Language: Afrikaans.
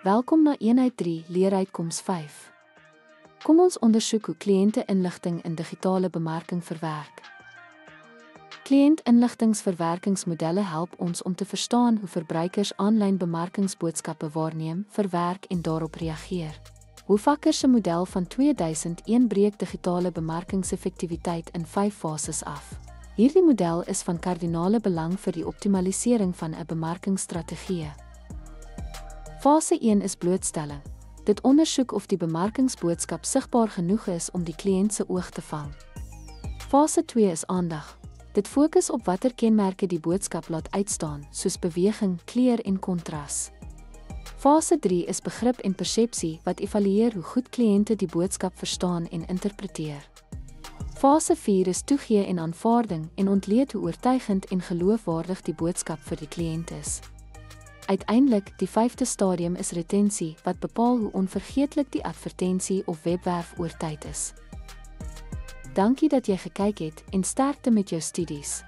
Welkom na eenheid 3 leeruitkoms 5. Kom ons ondersoek hoe kliënte inligting in digitale bemarking verwerk. Kliëntinligtingsverwerkingsmodelle help ons om te verstaan hoe verbruikers aanlyn bemarkingsboodskappe waarneem, verwerk en daarop reageer. Houfaker se model van 2001 breek digitale bemarkingseffektiwiteit in 5 fases af. Hierdie model is van kardinale belang vir die optimalisering van 'n bemarkingsstrategie. Fase 1 is blootstelling. Dit ondersoek of die bemarkingsboodskap sigbaar genoeg is om die kliënt se oog te vang. Fase 2 is aandag. Dit fokus op watter kenmerke die boodskap laat uitstaan, soos beweging, kleur en kontras. Fase 3 is begrip en persepsie wat evalueer hoe goed kliënte die boodskap verstaan en interpreteer. Fase 4 is toegee en aanvaarding en ontleed hoe oortuigend en geloofwaardig die boodskap vir die kliënt is. Uiteindelik, die 5de stadium is retensie, wat bepaal hoe onvergeetlik die advertensie of webwerf oor tyd is. Dankie dat jy gekyk het en sterkte met jou studies.